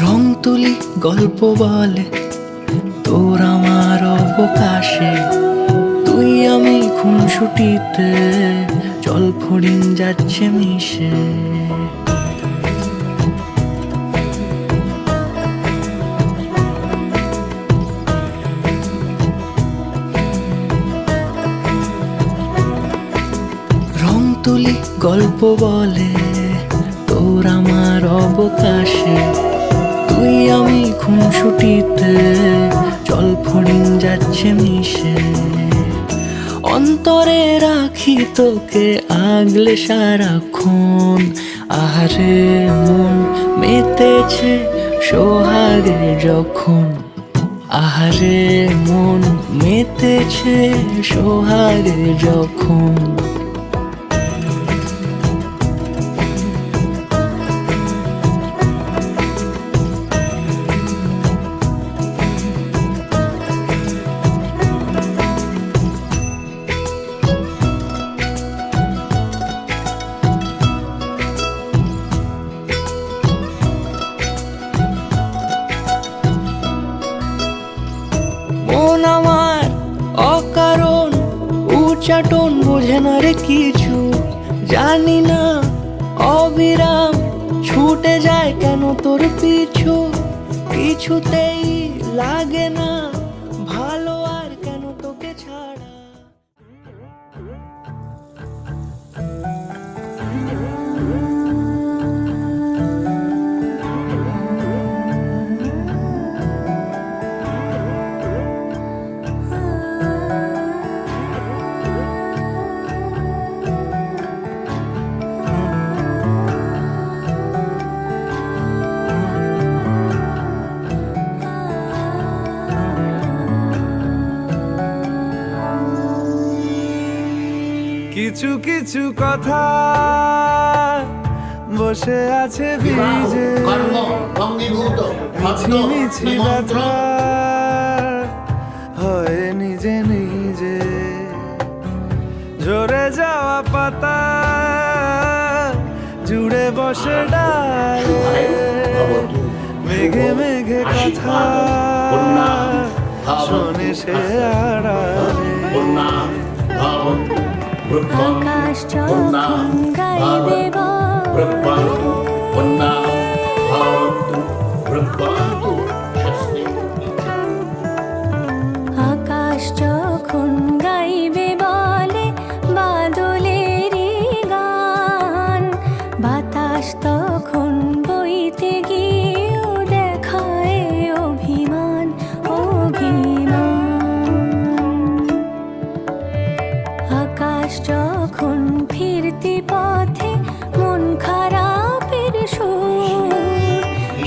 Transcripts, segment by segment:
রং তুলি গল্প বলে তোর আমার অবকাশে, তুই আমি খুনসুটিতে জল ফড়িং যাচ্ছে মিশে। রং তুলি গল্প বলে তোর আমার অবকাশে, তুই আমি খুনসুটিতে জল ফড়িং যাচ্ছে মিশে। অন্তরে রাখি তোকে আগলে সারাক্ষণ, আহারে মন মেতেছে সোহাগে যখন, আহারে মন মেতেছে সোহাগে যখন। মন আমার অকারণ উচ্চাটন বোঝে না রে কিছু, জানি না অবিরাম ছুটে যায় কেন তোর পিছু। কিছুতেই লাগে না ভালো আর কেন তোকে ছাড়া। কিছু কিছু কথা বসে আছে ভিজে, মিছি মিছি ব্যথা হয় নিজে নিজে। ঝরে যাওয়া পাতা জুড়ে বসে ডালে, মেঘে মেঘে কথা শোনে সে আড়ালে। আকাশ যখন গাইবে আকাশ যখন গাইবে বলে বাদলেরই গান, বাতাস তখন বইতে গিয়েও দেখায় অভিমান অভিমান। আকাশ যখন ফিরতি পথে মন খারাপের সুর,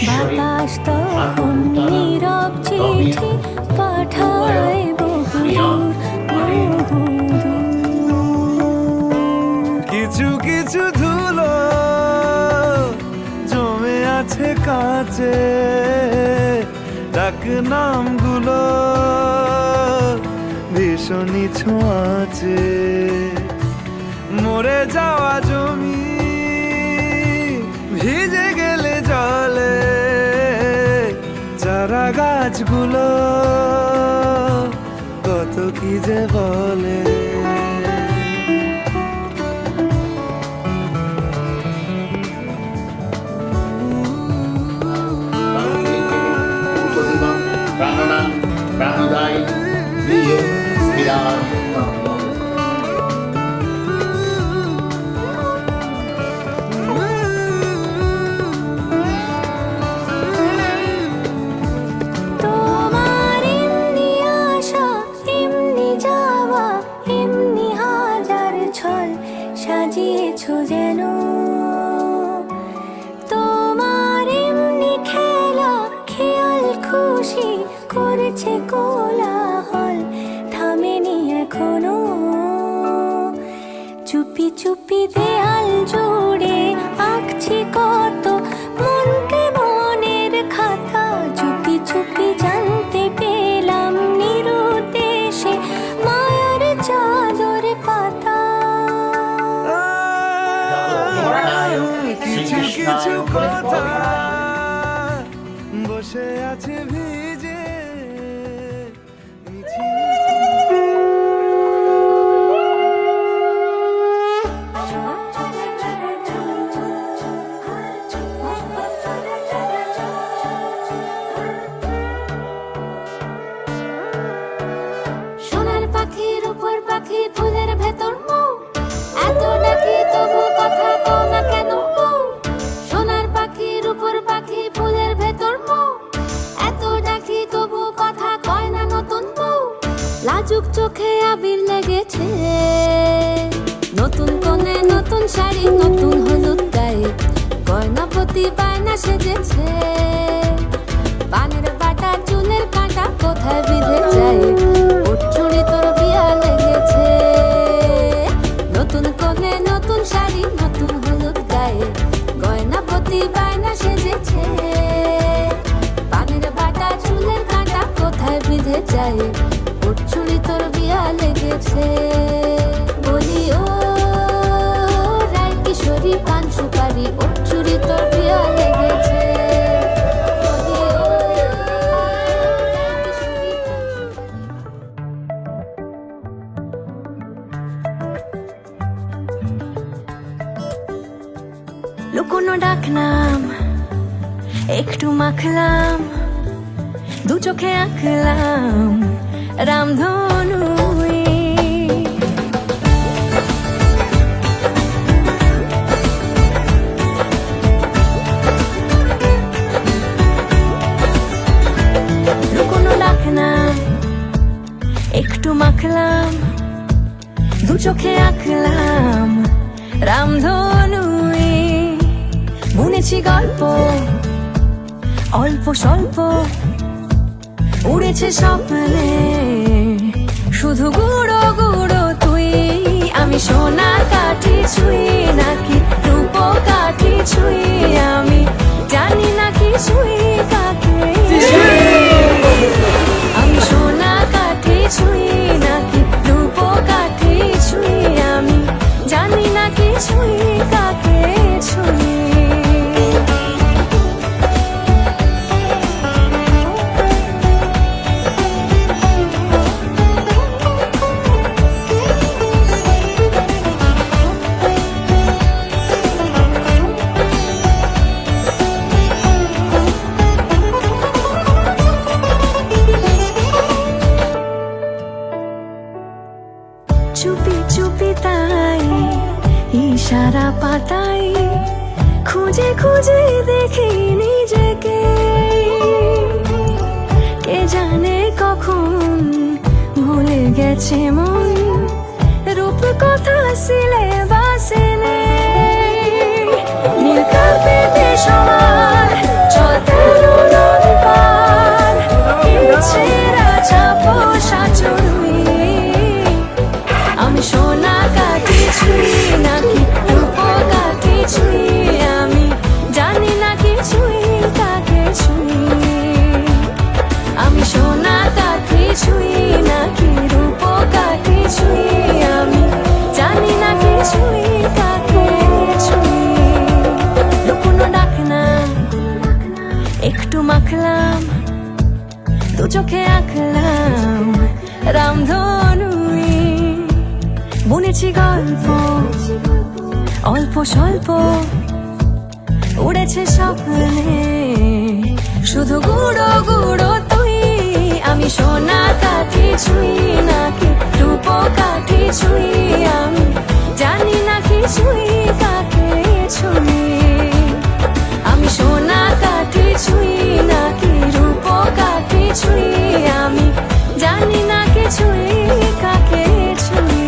বাতাস তখন নীরব চিঠি পাঠায় বহুদূর বহুদূর। কিছু কিছু ধুলো জমে আছে কাঁচে, ডাক নামগুলো ভীষণই ছোঁয়াচে। মরে যাওয়া জমি ভিজে গেলে জলে, চারা গাছগুলো কত কি যে বলে। তোমার এমনি আশা এমনি যাওয়া এমনি হাজার ছল সাজিয়েছো যেন, তোমার এমনি খেলা খেয়াল খুশি করেছে কোলাহল থামেনি এখনো। চুপি চুপি দেয়াল জুড়ে আঁকছি কত মনকে মনের খাতা, চুপি চুপি জানতে পেলাম নিরুদ্দেশে মায়ার চাদর পাতা। কিছু কিছু কথা বসে আছে ভিজে মিছি সোনার পাখির উপর পাখি ফুলের ভেতর মৌ এত ডাকি তবু কথা কও না কেন বউ? সোনার পাখির উপর পাখি ফুলের ভেতর মৌ এত ডাকি তবু কথা কয় না নতুন বউ। লাজুক চোখে আবির লেগেছে, নতুন কোণে নতুন শাড়ি নতুন হলুদ গায়ে গয়না প্রতি বায়না সেজেছে। পানের বাটা চুলের কাঁটা কোথায় বিঁধে যায়, ওর চুড়ি তোর বিয়া লেগেছে। নতুন কোণে নতুন শাড়ি নতুন হলুদ গায়ে গয়না প্রতি বায়না সেজেছে। পানের বাটা চুলের কাঁটা কোথায় বিঁধে যায়, ওর চুড়ি তোর বিয়া লেগেছে। বলি ও রায় কিশোরী পান সুপারি, ওর চুড়ি তোর বিয়া লেগেছে। বলি ও রায় কিশোরী পান সুপারি। লুকোনো ডাকনাম একটু মাখলাম, দু চোখে আঁকলাম রামধনু। লুকোনো ডাকনাম একটু মাখলাম, দু চোখে আঁকলাম রামধনু। বুনেছি গল্প অল্প স্বল্প, উড়েছে স্বপ্নে শুধু গুঁড়ো গুঁড়ো তুই। আমি সোনা কাঠি ছুঁই নাকি রূপ কাঠি ছুঁই, আমি জানি না কি ছুঁই কাকে। আমি সোনা কাঠি ছুঁই নাকি রূপ কাঠি ছুঁই, আমি জানি না কি ছুঁই কাকে ছুঁই। চুপি চুপি তাই ইশারা পাতাই, খুঁজে খুঁজে দেখি নিজেকে। কে জানে কখন ভুলে গেছে মন, রূপ কথা সিলেবাসে নেই। নীল কার্পেটে সবার চলতে রোদ পার, ছেঁড়া ছাপোষা চড়ুই। আমি সোনা কাঠি ছুঁই নাকি রূপ কাঠি ছুঁই, আমি জানি না কি ছুঁই কাকে ছুঁই। আমি সোনা কাঠি ছুঁই নাকি রূপ কাঠি ছুঁই, আমি জানি না কি ছুঁই কাকে ছুঁই। লুকোনো ডাকনাম একটু মাখলাম, দু চোখে আঁকলাম রামধনু। বুনেছি গল্প অল্প স্বল্প, উড়েছে স্বপ্নে শুধু গুঁড়ো গুঁড়ো তুই। আমি সোনা কাঠি ছুঁই নাকি রূপ কাঠি ছুঁই, আমি জানি না কি ছুঁই কাকে ছুঁই। আমি সোনা কাঠি ছুঁই নাকি রূপ কাঠি ছুঁই, আমি জানি না কি ছুঁই কাকে ছুঁই।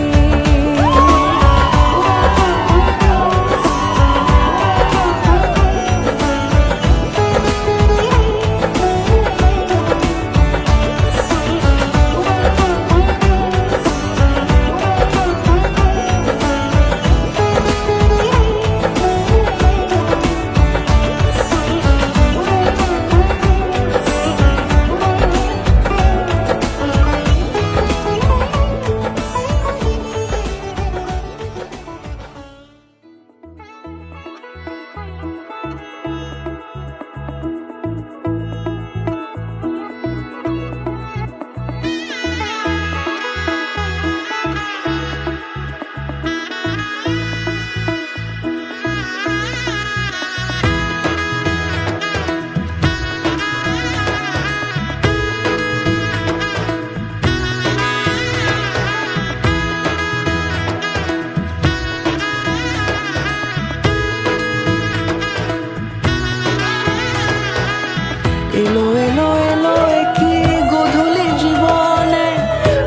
এলো এলো এলো কি গোধূলি জীবনে,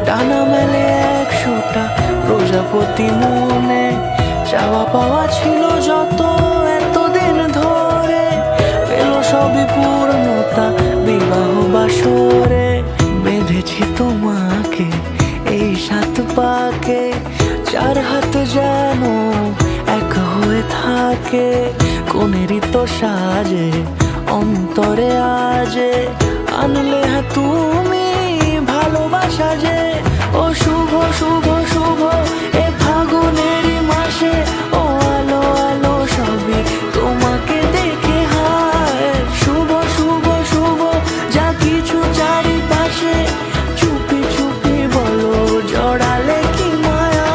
ডানা মেলে 100টা প্রজাপতি মনে। চাওয়া পাওয়া ছিল যত এতদিন ধরে, পেলো সবই পূর্ণতা বিবাহ বাসরে। বেঁধেছি তোমাকে এই 7 পাকে, 4 হাত যেন এক হয়ে থাকে। কোনেরই তো সাজে অন্তরে আজে, আনলে তুমি ভালোবাসা যে। ও শুভ শুভ শুভ এ ফাগুনেরই মাসে, ও আলো আলো সবই তোমাকে দেখে হায়। শুভ শুভ শুভ যা কিছু চারিপাশে, চুপি চুপি বলো জড়ালে কি মায়া।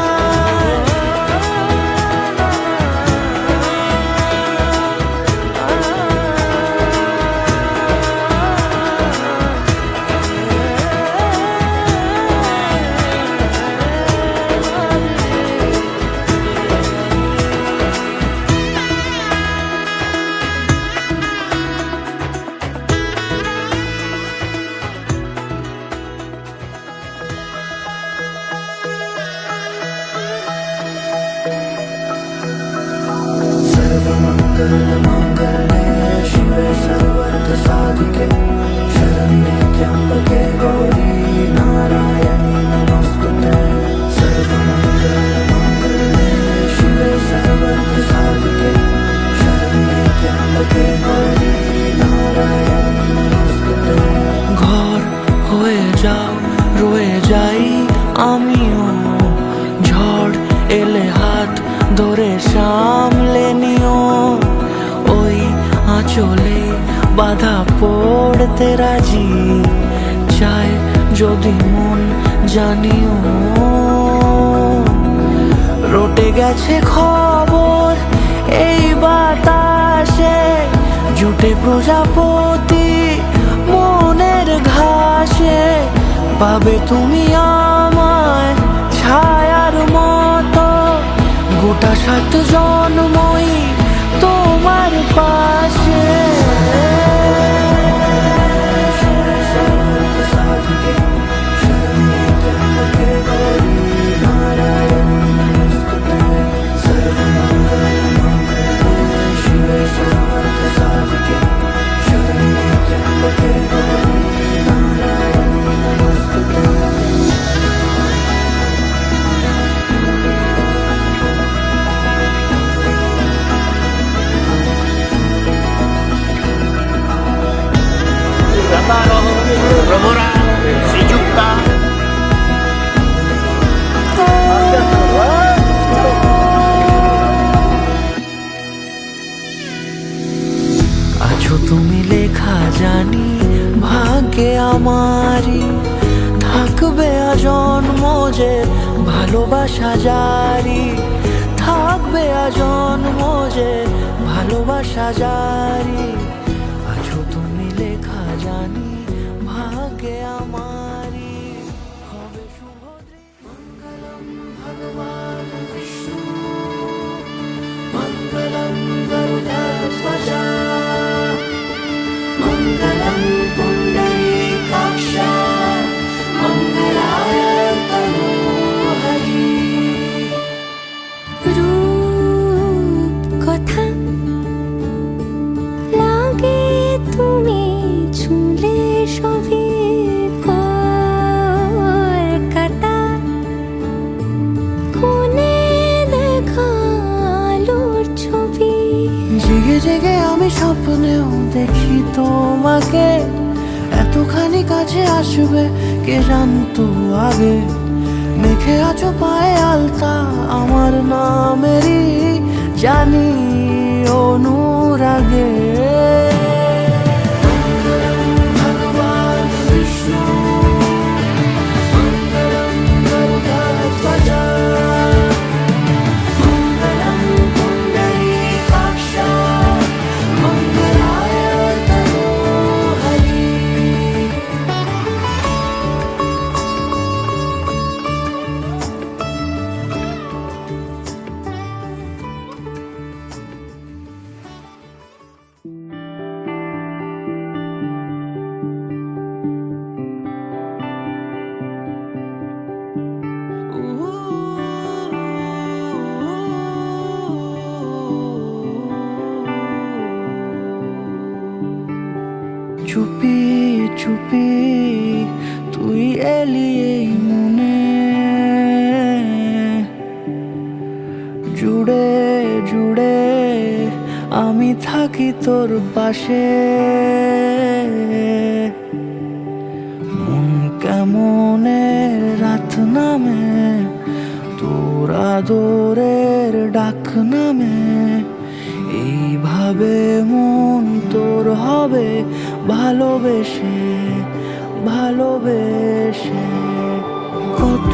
सर्वमङ्गलमाङ्गल्ये शिवे सर्वार्थसाधिके, शरण्ये त्र्यम्बके गौरी नारायणी नमोस्तुते। सर्वमङ्गलमाङ्गल्ये शिवे सर्वार्थसाधिके, शरण्ये त्र्यम्बके गौरी नारायणी नमोस्तुते। ঘর হয়ে যাও রয়ে যাই আমিও, ঝড় এলে হাত ধরে সামলে নিও। ওই আঁচলে বাধা পড়তে রাজি, চায় যদি মন জানিও। রটে গেছে খবর এই বাতাসে, জুটে প্রজাপতি মনের ঘাসে। পাবে তুমি আমায় ছায়ার মতো, গোটা 7 জন্মই তোমার পাশে। Promora, si giunta. আছো তুমি লেখা জানি ভাগ্যে আমারই, থাকবে আজন্ম যে ভালোবাসা জারি। থাকবে আজন্ম যে ভালোবাসা জারি। আছো তুমি লেখা জানি ভাগ্যে আমারই, হবে শুভদ্রী। মঙ্গলম ভগবান বিষ্ণু, মঙ্গলম গরুড়ধ্বজ, মঙ্গলম পুণ্ডরীকাক্ষ, মঙ্গলায় তনূহরি। রূপ কথা লাগে তুমি ছুলে সবই কলকাতা, কোনে দেখালোর ছবি। জেগে জেগে আমি স্বপ্নেও দেখি তোমাকে, এতখানি কাছে আসবে কে জানতো আগে। মেখে আছো পায়ে আলতা আমার নামেরই, জানি অনুরাগে। মঙ্গলম ভগবান বিষ্ণু, মঙ্গলম গরুড়ধ্বজ, মঙ্গলম পুণ্ডরীকাক্ষ, মঙ্গলায় তনূহরি। চুপি চুপি তুই এলি এই মনে, জুড়ে জুড়ে আমি থাকি তোর পাশে। মন কেমনে রাত নামে, তোর আদরের ডাক নামে, এইভাবে মন তোর হবে ভালোবেসে ভালোবেসে। কত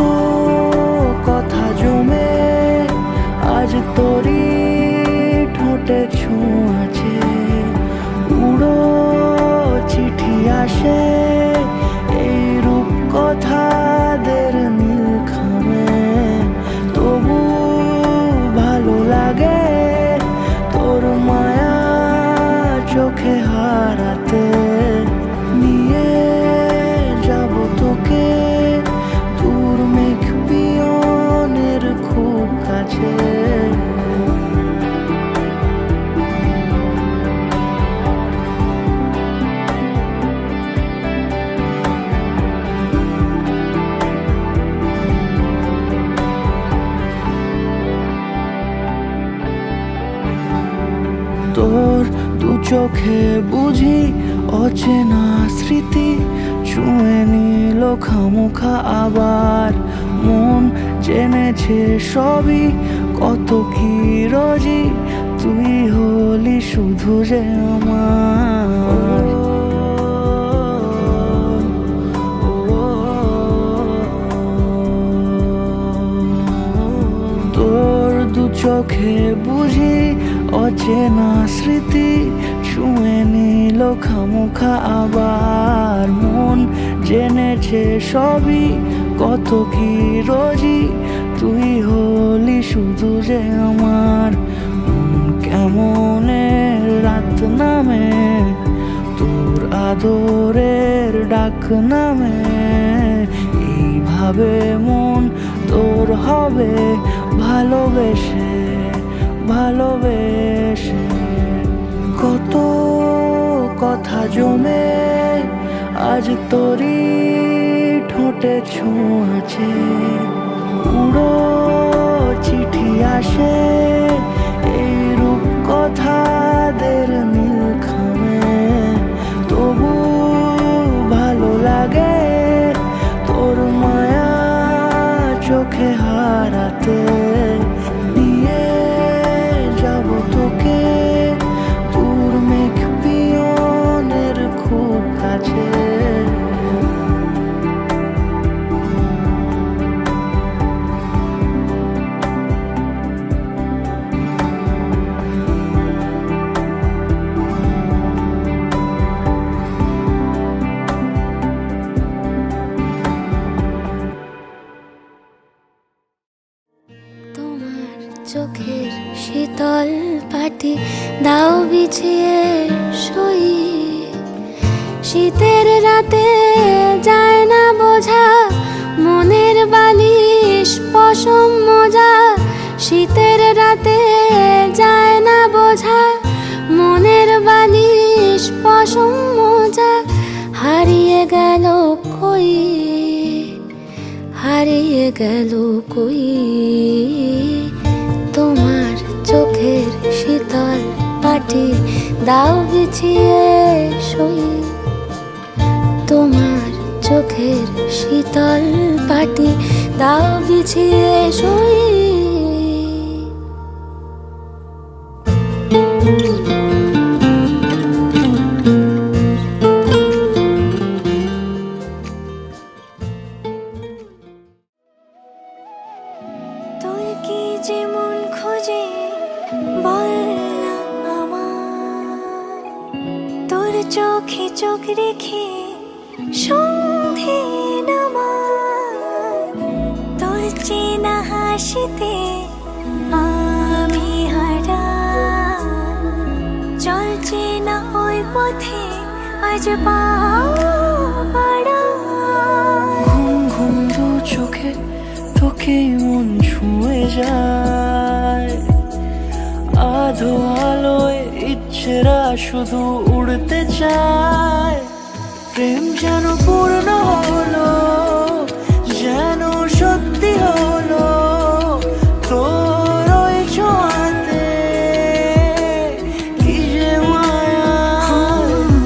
কথা জমে আজ তোরই ঠোঁটে ছোঁয়াছে, উড়ো চিঠি আসে এই রূপ কথাদের নীল খামে। তবু ভালো লাগে তোর মায়া চোখে হারাতে, নিয়ে যাব তোকে তোর মেঘ পিয়নের খুব কাছে। তোর দু চোখে বুঝি অচেনা স্মৃতি, ছুঁয়ে নিল খামোখা আবার মন জেনেছে সবই, কত কি রোজি তুই হলি শুধু যে আমার। তোর দু চোখে বুঝি অচেনা স্মৃতি, ছুঁয়ে নিল খামোখা আবার মন জেনেছে সবই, কত কি রোজি তুই হলি শুধু যে আমার। কেমনে রাত নামে, তোর আদরের ডাক নামে, এইভাবে মন তোর হবে ভালোবেসে ভালোবেসে। কত কথা জমে আজ তোরই ঠোঁটে ছোঁয়াছে, উড়ো চিঠি আসে এই রূপ কথাদের নীল খামে। তবু ভালো লাগে তোর মায়া চোখে হারাতে, নিয়ে যাব তোকে তোর মেঘ পিয়নের খুব কাছে। তোমার চোখের শীতল পাটি দাও বিছিয়ে শুই, শীতের রাতে যায় না বোঝা মনের বালিশ পশম মোজা। শীতের রাতে যায় না বোঝা মনের বালিশ পশম মোজা। হারিয়ে গেল কই, হারিয়ে গেল কই তোমার চোখের শীতল পাটি দাও বিছিয়ে শুই। তোমার চোখের শীতল পাটি দাও বিছিয়ে শুই। তোর কি যেমন খোঁজে বল না আমার, তোর চোখে চোখ রেখে সন্ধে নামার। তোর চেনা হাসিতে আমি হারা, চল চেনা ওই পথে আজ পাড়া। ঘুম ঘুম দু চোখে তোকে মন ছুঁয়ে যায়, আধো আলোয় ইচ্ছে গাছেরা শুধু উড়তে চায়। প্রেম যেন পূর্ণ হলো, যেন সত্যি হলো তোর ওই ছোঁয়াতে, কি যে মায়া।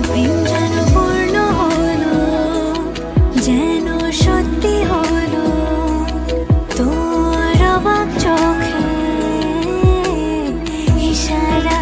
প্রেম যেন পূর্ণ হলো, যেন সত্যি হলো তোর অবাক চোখে ইশারা।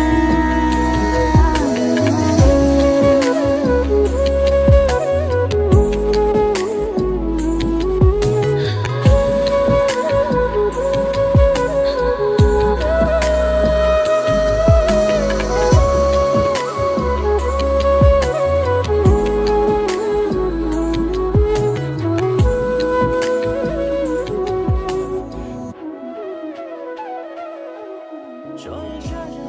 চল সাজাই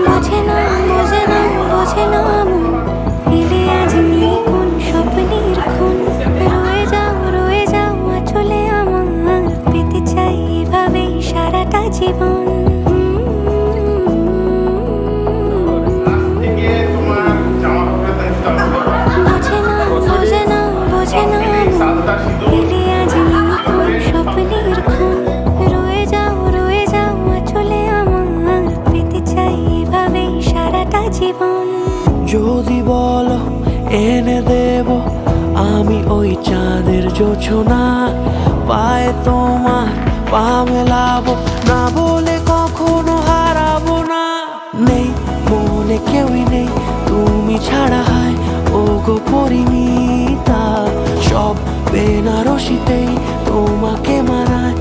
বোঝে না বোঝে না বোঝে না মন, এলে আজ নিয়ে কোন স্বপ্নের খুন। রয়ে যাও চলে আমার, পেতে চাই এভাবেই সারাটা জীবন। বোঝে না বোঝে না বোঝে না মন, এলে আজ নিয়ে কোন স্বপ্নের খুন। রয়ে যাও চলে আমার, পেতে চাই এভাবেই সারাটা জীবন। যদি বলো এনে দেব আমি ওই চাঁদের জোছনা, পায়ে তোমার পা মেলাবো, না বলে কখনো হারাবো না। নেই মনে কেউই নেই তুমি ছাড়া, হয় ও গো পরিণীতা। সব বেনারসিতেই তোমাকে মানায়,